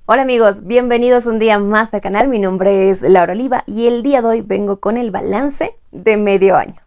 Hola amigos, bienvenidos un día más al canal. Mi nombre es Laura Oliva y el día de hoy vengo con el balance de medio año.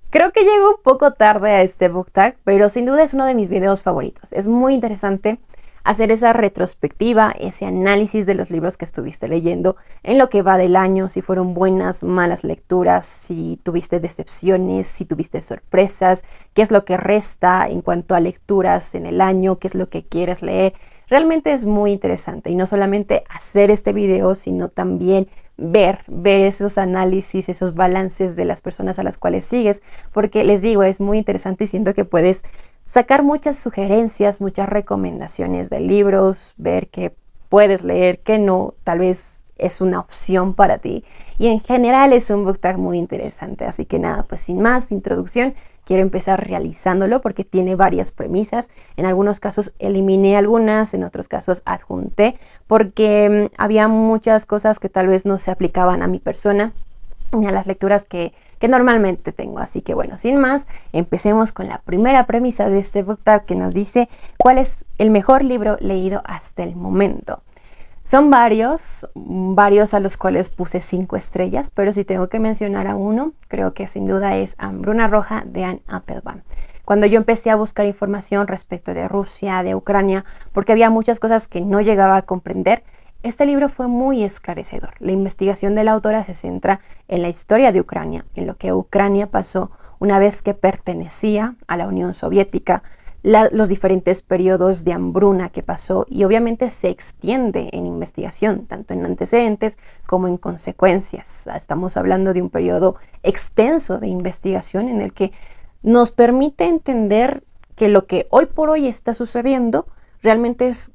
Creo que llego un poco tarde a este book tag, pero sin duda es uno de mis videos favoritos. Es muy interesante hacer esa retrospectiva, ese análisis de los libros que estuviste leyendo en lo que va del año, si fueron buenas, malas lecturas, si tuviste decepciones, si tuviste sorpresas, qué es lo que resta en cuanto a lecturas en el año, qué es lo que quieres leer. Realmente es muy interesante y no solamente hacer este video, sino también ver esos análisis, esos balances de las personas a las cuales sigues, porque les digo, es muy interesante y siento que puedes sacar muchas sugerencias, muchas recomendaciones de libros, ver qué puedes leer, qué no, tal vez es una opción para ti. Y en general es un book tag muy interesante, así que nada, pues sin más introducción, quiero empezar realizándolo porque tiene varias premisas. En algunos casos eliminé algunas, en otros casos adjunté, porque había muchas cosas que tal vez no se aplicaban a mi persona y a las lecturas que normalmente tengo. Así que bueno, sin más, empecemos con la primera premisa de este book tag que nos dice cuál es el mejor libro leído hasta el momento. Son varios a los cuales puse 5 estrellas, pero si tengo que mencionar a uno, creo que sin duda es Hambruna Roja de Anne Applebaum. Cuando yo empecé a buscar información respecto de Rusia, de Ucrania, porque había muchas cosas que no llegaba a comprender, este libro fue muy esclarecedor. La investigación de la autora se centra en la historia de Ucrania, en lo que Ucrania pasó una vez que pertenecía a la Unión Soviética, los diferentes periodos de hambruna que pasó y obviamente se extiende en investigación, tanto en antecedentes como en consecuencias. Estamos hablando de un periodo extenso de investigación en el que nos permite entender que lo que hoy por hoy está sucediendo realmente es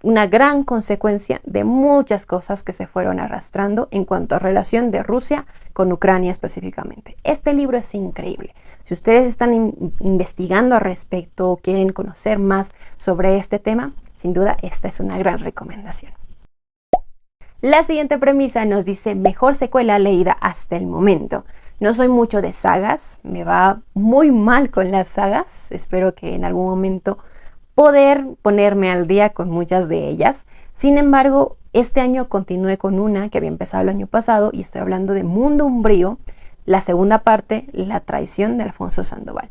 una gran consecuencia de muchas cosas que se fueron arrastrando en cuanto a relación de Rusia con Ucrania específicamente. Este libro es increíble. Si ustedes están investigando al respecto o quieren conocer más sobre este tema, sin duda esta es una gran recomendación. La siguiente premisa nos dice mejor secuela leída hasta el momento. No soy mucho de sagas, me va muy mal con las sagas. Espero que en algún momento poder ponerme al día con muchas de ellas. Sin embargo, este año continué con una que había empezado el año pasado y estoy hablando de Mundo Umbrío, la segunda parte, La traición de Alfonso Sandoval.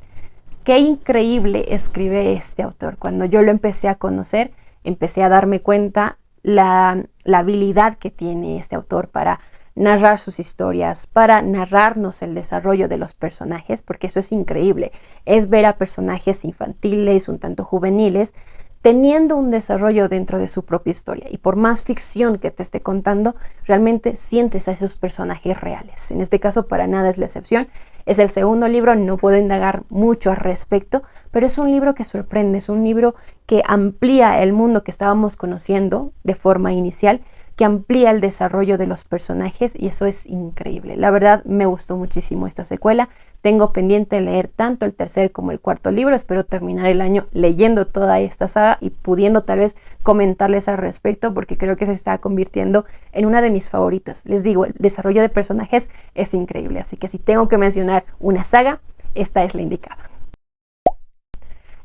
Qué increíble escribe este autor. Cuando yo lo empecé a conocer, empecé a darme cuenta la habilidad que tiene este autor para narrar sus historias, para narrarnos el desarrollo de los personajes, porque eso es increíble. Es ver a personajes infantiles, un tanto juveniles, teniendo un desarrollo dentro de su propia historia. Y por más ficción que te esté contando, realmente sientes a esos personajes reales. En este caso, para nada es la excepción. Es el segundo libro, no puedo indagar mucho al respecto, pero es un libro que sorprende, es un libro que amplía el mundo que estábamos conociendo de forma inicial, que amplía el desarrollo de los personajes y eso es increíble. La verdad me gustó muchísimo esta secuela. Tengo pendiente leer tanto el tercer como el cuarto libro. Espero terminar el año leyendo toda esta saga y pudiendo tal vez comentarles al respecto porque creo que se está convirtiendo en una de mis favoritas. Les digo, el desarrollo de personajes es increíble. Así que si tengo que mencionar una saga, esta es la indicada.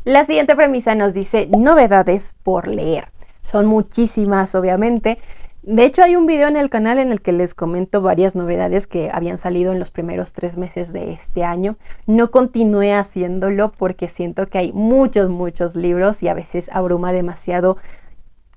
La siguiente premisa nos dice novedades por leer. Son muchísimas, obviamente. De hecho, hay un video en el canal en el que les comento varias novedades que habían salido en los primeros 3 meses de este año. No continué haciéndolo porque siento que hay muchos libros y a veces abruma demasiado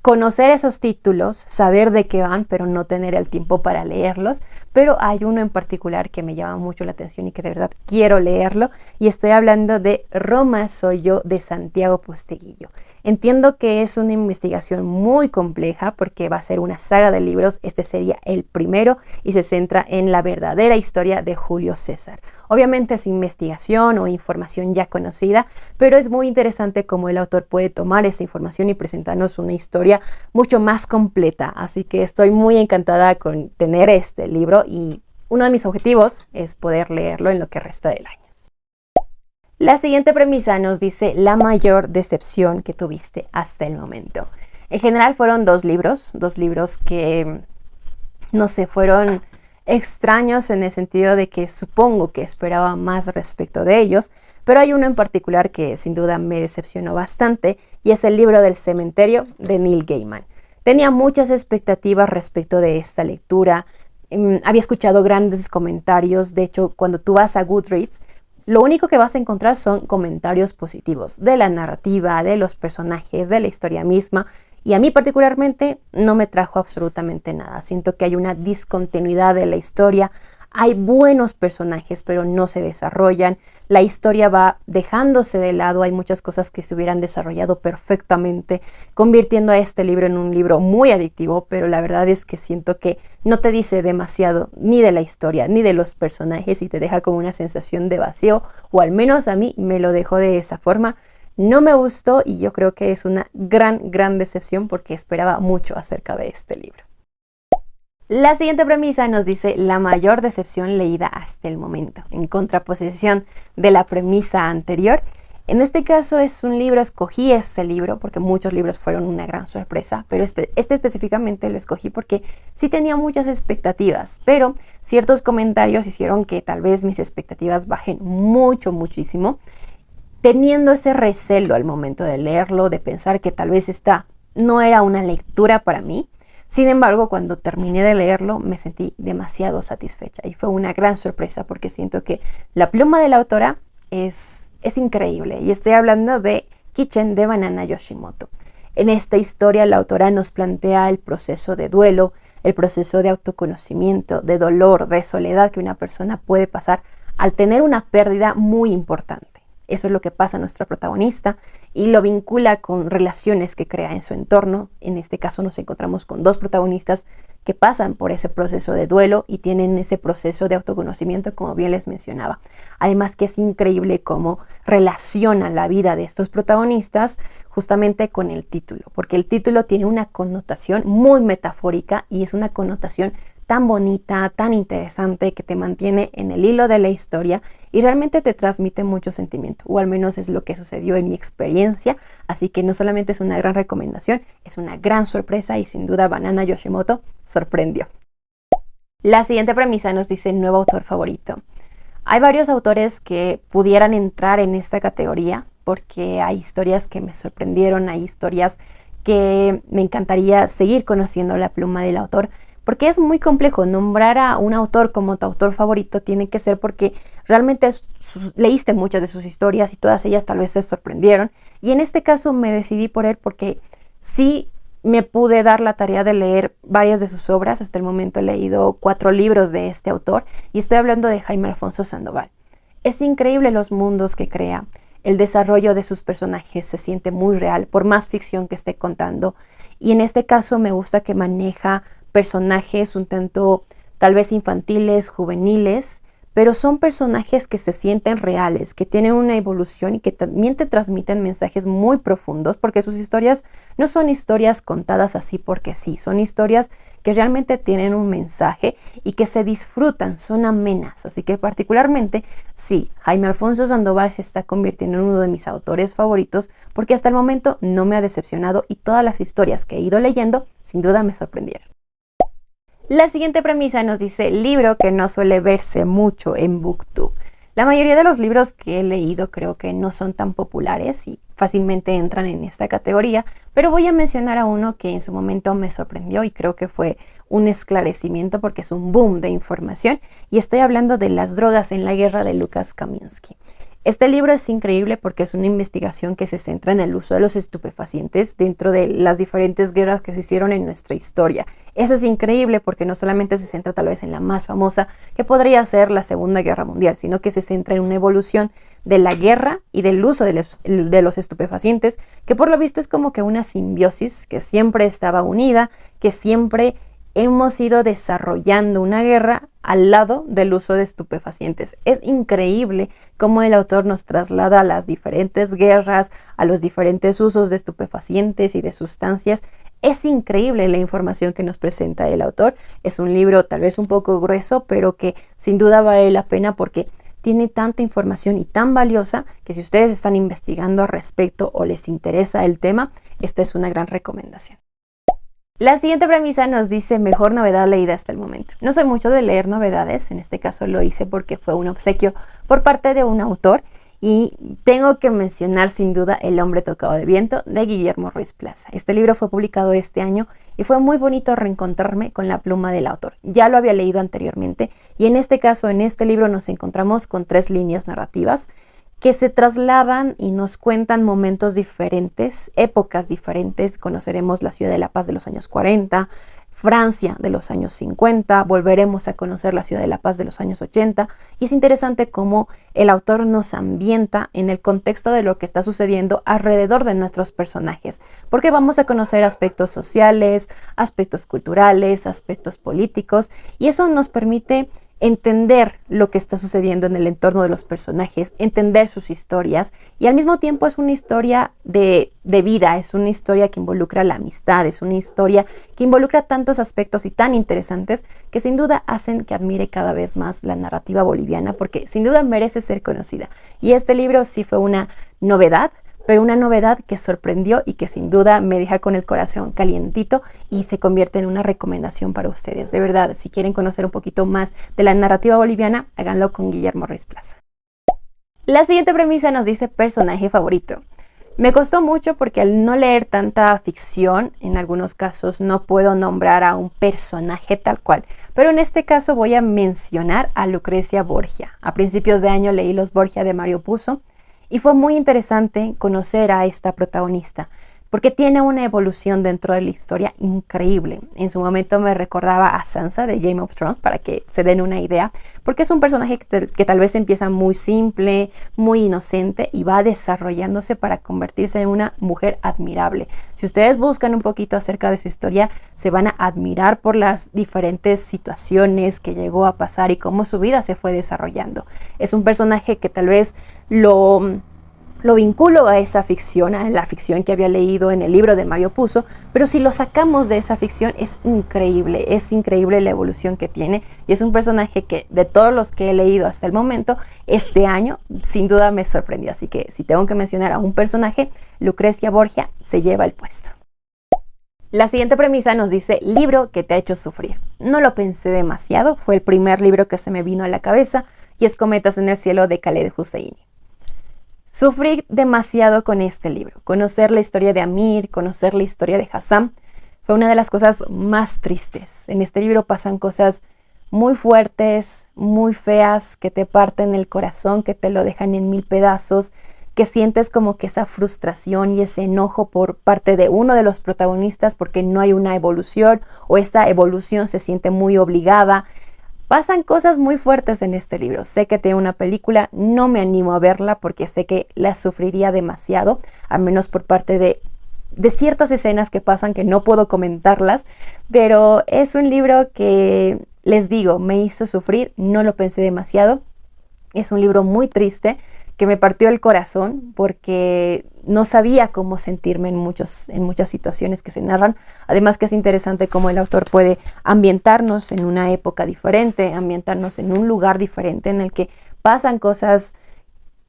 conocer esos títulos, saber de qué van, pero no tener el tiempo para leerlos. Pero hay uno en particular que me llama mucho la atención y que de verdad quiero leerlo. Y estoy hablando de Roma soy yo de Santiago Posteguillo. Entiendo que es una investigación muy compleja porque va a ser una saga de libros. Este sería el primero y se centra en la verdadera historia de Julio César. Obviamente es investigación o información ya conocida, pero es muy interesante cómo el autor puede tomar esa información y presentarnos una historia mucho más completa. Así que estoy muy encantada con tener este libro y uno de mis objetivos es poder leerlo en lo que resta del año. La siguiente premisa nos dice la mayor decepción que tuviste hasta el momento. En general fueron dos libros que, no sé, fueron extraños en el sentido de que supongo que esperaba más respecto de ellos, pero hay uno en particular que sin duda me decepcionó bastante y es el libro del cementerio de Neil Gaiman. Tenía muchas expectativas respecto de esta lectura, había escuchado grandes comentarios, de hecho cuando tú vas a Goodreads, lo único que vas a encontrar son comentarios positivos de la narrativa, de los personajes, de la historia misma. Y a mí particularmente no me trajo absolutamente nada. Siento que hay una discontinuidad de la historia. Hay buenos personajes, pero no se desarrollan. La historia va dejándose de lado. Hay muchas cosas que se hubieran desarrollado perfectamente, convirtiendo a este libro en un libro muy adictivo, pero la verdad es que siento que no te dice demasiado ni de la historia, ni de los personajes y te deja como una sensación de vacío, o al menos a mí me lo dejó de esa forma. No me gustó y yo creo que es una gran decepción porque esperaba mucho acerca de este libro. La siguiente premisa nos dice la mayor decepción leída hasta el momento, en contraposición de la premisa anterior. En este caso es un libro, escogí este libro porque muchos libros fueron una gran sorpresa, pero este específicamente lo escogí porque sí tenía muchas expectativas, pero ciertos comentarios hicieron que tal vez mis expectativas bajen muchísimo, teniendo ese recelo al momento de leerlo, de pensar que tal vez esta no era una lectura para mí. Sin embargo, cuando terminé de leerlo, me sentí demasiado satisfecha y fue una gran sorpresa porque siento que la pluma de la autora es increíble. Y estoy hablando de Kitchen de Banana Yoshimoto. En esta historia, la autora nos plantea el proceso de duelo, el proceso de autoconocimiento, de dolor, de soledad que una persona puede pasar al tener una pérdida muy importante. Eso es lo que pasa a nuestra protagonista y lo vincula con relaciones que crea en su entorno. En este caso nos encontramos con dos protagonistas que pasan por ese proceso de duelo y tienen ese proceso de autoconocimiento, como bien les mencionaba. Además que es increíble cómo relaciona la vida de estos protagonistas justamente con el título, porque el título tiene una connotación muy metafórica y es una connotación tan bonita, tan interesante, que te mantiene en el hilo de la historia y realmente te transmite mucho sentimiento, o al menos es lo que sucedió en mi experiencia. Así que no solamente es una gran recomendación, es una gran sorpresa y sin duda Banana Yoshimoto sorprendió. La siguiente premisa nos dice nuevo autor favorito. Hay varios autores que pudieran entrar en esta categoría porque hay historias que me sorprendieron, hay historias que me encantaría seguir conociendo la pluma del autor, porque es muy complejo nombrar a un autor como tu autor favorito. Tiene que ser porque realmente leíste muchas de sus historias y todas ellas tal vez te sorprendieron. Y en este caso me decidí por él porque sí me pude dar la tarea de leer varias de sus obras. Hasta el momento he leído 4 libros de este autor y estoy hablando de Jaime Alfonso Sandoval. Es increíble los mundos que crea. El desarrollo de sus personajes se siente muy real, por más ficción que esté contando. Y en este caso me gusta que maneja personajes un tanto tal vez infantiles, juveniles, pero son personajes que se sienten reales, que tienen una evolución y que también te transmiten mensajes muy profundos, porque sus historias no son historias contadas así porque sí, son historias que realmente tienen un mensaje y que se disfrutan, son amenas. Así que particularmente, sí, Jaime Alfonso Sandoval se está convirtiendo en uno de mis autores favoritos porque hasta el momento no me ha decepcionado y todas las historias que he ido leyendo sin duda me sorprendieron. La siguiente premisa nos dice libro que no suele verse mucho en BookTube. La mayoría de los libros que he leído creo que no son tan populares y fácilmente entran en esta categoría, pero voy a mencionar a uno que en su momento me sorprendió y creo que fue un esclarecimiento porque es un boom de información, y estoy hablando de Las drogas en la guerra de Lucas Kaminsky. Este libro es increíble porque es una investigación que se centra en el uso de los estupefacientes dentro de las diferentes guerras que se hicieron en nuestra historia. Eso es increíble porque no solamente se centra tal vez en la más famosa, que podría ser la Segunda Guerra Mundial, sino que se centra en una evolución de la guerra y del uso de los estupefacientes, que por lo visto es como que una simbiosis que siempre estaba unida, que siempre hemos ido desarrollando una guerra al lado del uso de estupefacientes. Es increíble cómo el autor nos traslada a las diferentes guerras, a los diferentes usos de estupefacientes y de sustancias. Es increíble la información que nos presenta el autor. Es un libro tal vez un poco grueso, pero que sin duda vale la pena porque tiene tanta información y tan valiosa que si ustedes están investigando al respecto o les interesa el tema, esta es una gran recomendación. La siguiente premisa nos dice mejor novedad leída hasta el momento. No soy mucho de leer novedades, en este caso lo hice porque fue un obsequio por parte de un autor y tengo que mencionar sin duda El hombre tocado de viento de Guillermo Ruiz Plaza. Este libro fue publicado este año y fue muy bonito reencontrarme con la pluma del autor. Ya lo había leído anteriormente y en este caso, en este libro nos encontramos con 3 líneas narrativas que se trasladan y nos cuentan momentos diferentes, épocas diferentes. Conoceremos la ciudad de La Paz de los años 40, Francia de los años 50, volveremos a conocer la ciudad de La Paz de los años 80 y es interesante cómo el autor nos ambienta en el contexto de lo que está sucediendo alrededor de nuestros personajes, porque vamos a conocer aspectos sociales, aspectos culturales, aspectos políticos y eso nos permite entender lo que está sucediendo en el entorno de los personajes, entender sus historias y al mismo tiempo es una historia de vida, es una historia que involucra la amistad, es una historia que involucra tantos aspectos y tan interesantes que sin duda hacen que admire cada vez más la narrativa boliviana porque sin duda merece ser conocida. Y este libro sí fue una novedad, pero una novedad que sorprendió y que sin duda me deja con el corazón calientito y se convierte en una recomendación para ustedes. De verdad, si quieren conocer un poquito más de la narrativa boliviana, háganlo con Guillermo Ruiz Plaza. La siguiente premisa nos dice personaje favorito. Me costó mucho porque al no leer tanta ficción, en algunos casos no puedo nombrar a un personaje tal cual, pero en este caso voy a mencionar a Lucrecia Borgia. A principios de año leí Los Borgia de Mario Puzo, y fue muy interesante conocer a esta protagonista, porque tiene una evolución dentro de la historia increíble. En su momento me recordaba a Sansa de Game of Thrones, para que se den una idea, porque es un personaje que tal vez empieza muy simple, muy inocente, y va desarrollándose para convertirse en una mujer admirable. Si ustedes buscan un poquito acerca de su historia, se van a admirar por las diferentes situaciones que llegó a pasar y cómo su vida se fue desarrollando. Es un personaje que tal vez lo vinculo a esa ficción, a la ficción que había leído en el libro de Mario Puzo, pero si lo sacamos de esa ficción es increíble la evolución que tiene y es un personaje que de todos los que he leído hasta el momento, este año sin duda me sorprendió, así que si tengo que mencionar a un personaje, Lucrecia Borgia se lleva el puesto. La siguiente premisa nos dice libro que te ha hecho sufrir. No lo pensé demasiado, fue el primer libro que se me vino a la cabeza y es Cometas en el cielo de Khaled Hosseini. Sufrí demasiado con este libro. Conocer la historia de Amir, conocer la historia de Hassam, fue una de las cosas más tristes. En este libro pasan cosas muy fuertes, muy feas, que te parten el corazón, que te lo dejan en 1000 pedazos, que sientes como que esa frustración y ese enojo por parte de uno de los protagonistas porque no hay una evolución o esa evolución se siente muy obligada. Pasan cosas muy fuertes en este libro. Sé que tiene una película, no me animo a verla porque sé que la sufriría demasiado, al menos por parte de ciertas escenas que pasan que no puedo comentarlas, pero es un libro que, les digo, me hizo sufrir, no lo pensé demasiado. Es un libro muy triste que me partió el corazón porque no sabía cómo sentirme en muchas situaciones que se narran. Además que es interesante cómo el autor puede ambientarnos en una época diferente, ambientarnos en un lugar diferente en el que pasan cosas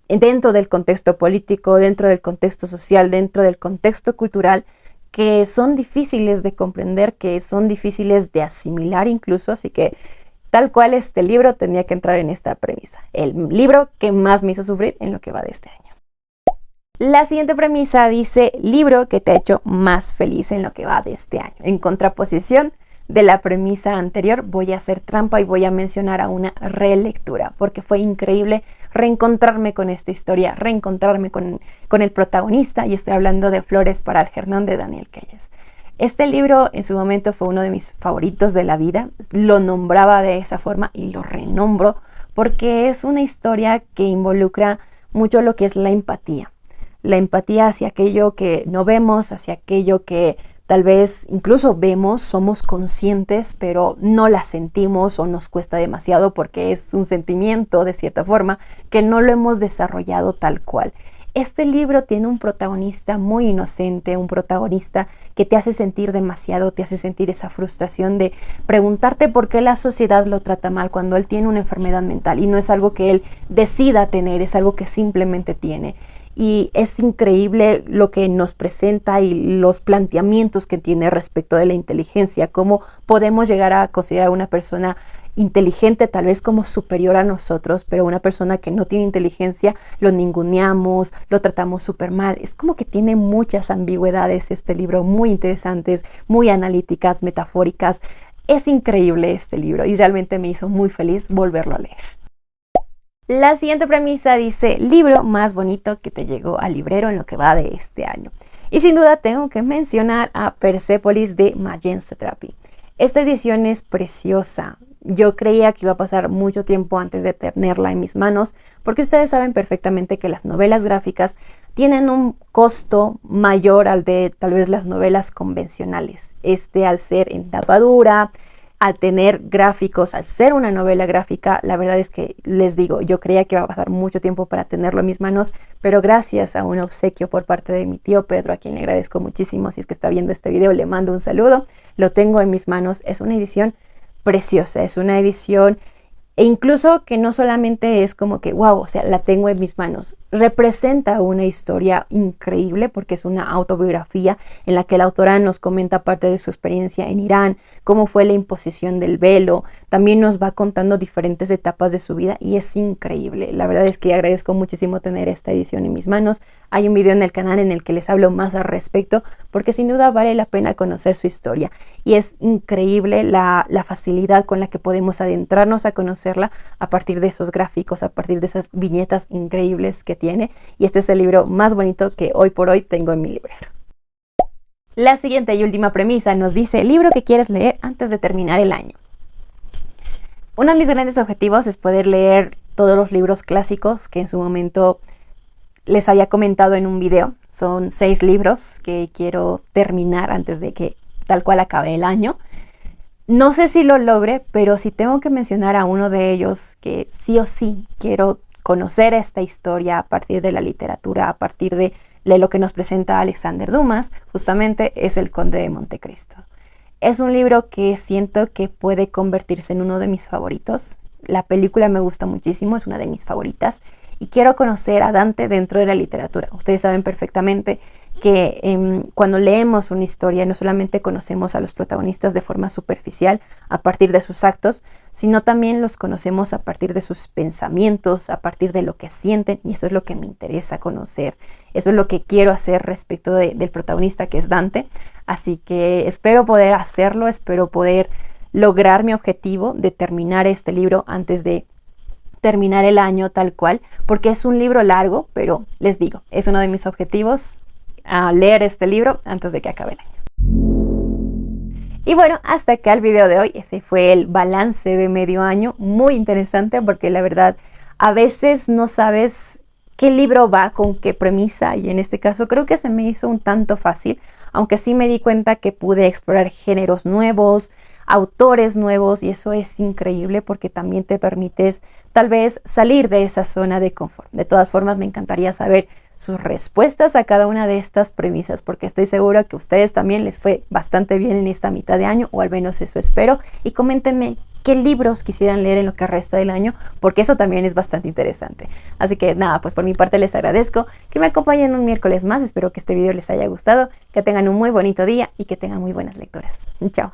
dentro del contexto político, dentro del contexto social, dentro del contexto cultural, que son difíciles de comprender, que son difíciles de asimilar incluso, así que tal cual este libro tenía que entrar en esta premisa. El libro que más me hizo sufrir en lo que va de este año. La siguiente premisa dice libro que te ha hecho más feliz en lo que va de este año. En contraposición de la premisa anterior, voy a hacer trampa y voy a mencionar a una relectura, porque fue increíble reencontrarme con esta historia, reencontrarme con el protagonista, y estoy hablando de Flores para Algernon de Daniel Keyes. Este libro en su momento fue uno de mis favoritos de la vida, lo nombraba de esa forma y lo renombro porque es una historia que involucra mucho lo que es la empatía hacia aquello que no vemos, hacia aquello que tal vez incluso vemos, somos conscientes, pero no la sentimos o nos cuesta demasiado porque es un sentimiento de cierta forma que no lo hemos desarrollado tal cual. Este libro tiene un protagonista muy inocente, un protagonista que te hace sentir demasiado, te hace sentir esa frustración de preguntarte por qué la sociedad lo trata mal cuando él tiene una enfermedad mental y no es algo que él decida tener, es algo que simplemente tiene. y es increíble lo que nos presenta y los planteamientos que tiene respecto de la inteligencia, cómo podemos llegar a considerar a una persona inteligente tal vez como superior a nosotros, pero una persona que no tiene inteligencia lo ninguneamos, lo tratamos súper mal. Es como que tiene muchas ambigüedades este libro, muy interesantes, muy analíticas, metafóricas. Es increíble este libro y realmente me hizo muy feliz volverlo a leer. La siguiente premisa dice, libro más bonito que te llegó al librero en lo que va de este año. Y sin duda tengo que mencionar a Persepolis de Marjane Satrapi. Esta edición es preciosa. Yo creía que iba a pasar mucho tiempo antes de tenerla en mis manos, porque ustedes saben perfectamente que las novelas gráficas tienen un costo mayor al de tal vez las novelas convencionales. Al ser en tapa dura, al tener gráficos, al ser una novela gráfica, la verdad es que les digo, yo creía que iba a pasar mucho tiempo para tenerlo en mis manos, pero gracias a un obsequio por parte de mi tío Pedro, a quien le agradezco muchísimo, si es que está viendo este video, le mando un saludo, lo tengo en mis manos. Es una edición preciosa, es una edición e incluso que no solamente es como que wow, o sea, la tengo en mis manos, representa una historia increíble porque es una autobiografía en la que la autora nos comenta parte de su experiencia en Irán, cómo fue la imposición del velo, también nos va contando diferentes etapas de su vida y es increíble. La verdad es que agradezco muchísimo tener esta edición en mis manos. Hay un video en el canal en el que les hablo más al respecto porque sin duda vale la pena conocer su historia y es increíble la facilidad con la que podemos adentrarnos a conocerla a partir de esos gráficos, a partir de esas viñetas increíbles que tiene, y este es el libro más bonito que hoy por hoy tengo en mi librero. La siguiente y última premisa nos dice el libro que quieres leer antes de terminar el año. Uno de mis grandes objetivos es poder leer todos los libros clásicos que en su momento les había comentado en un video. Son 6 libros que quiero terminar antes de que tal cual acabe el año. No sé si lo logre, pero si tengo que mencionar a uno de ellos que sí o sí quiero conocer esta historia a partir de la literatura, a partir de lo que nos presenta Alexander Dumas, justamente es El Conde de Montecristo. Es un libro que siento que puede convertirse en uno de mis favoritos. La película me gusta muchísimo, es una de mis favoritas y quiero conocer a Dante dentro de la literatura. Ustedes saben perfectamente que cuando leemos una historia no solamente conocemos a los protagonistas de forma superficial a partir de sus actos, sino también los conocemos a partir de sus pensamientos, a partir de lo que sienten, y eso es lo que me interesa conocer. Eso es lo que quiero hacer respecto del protagonista, que es Dante. Así que espero poder hacerlo, espero poder lograr mi objetivo de terminar este libro antes de terminar el año tal cual, porque es un libro largo, pero les digo, es uno de mis objetivos, a leer este libro antes de que acabe el año. Y bueno, hasta acá el video de hoy. Ese fue el balance de medio año, muy interesante porque la verdad a veces no sabes qué libro va con qué premisa, y en este caso creo que se me hizo un tanto fácil, aunque sí me di cuenta que pude explorar géneros nuevos, autores nuevos, y eso es increíble porque también te permites tal vez salir de esa zona de confort. De todas formas, me encantaría saber sus respuestas a cada una de estas premisas, porque estoy segura que a ustedes también les fue bastante bien en esta mitad de año, o al menos eso espero, y coméntenme qué libros quisieran leer en lo que resta del año, porque eso también es bastante interesante. Así que nada, pues por mi parte les agradezco que me acompañen un miércoles más. Espero que este video les haya gustado, que tengan un muy bonito día y que tengan muy buenas lecturas. Chao.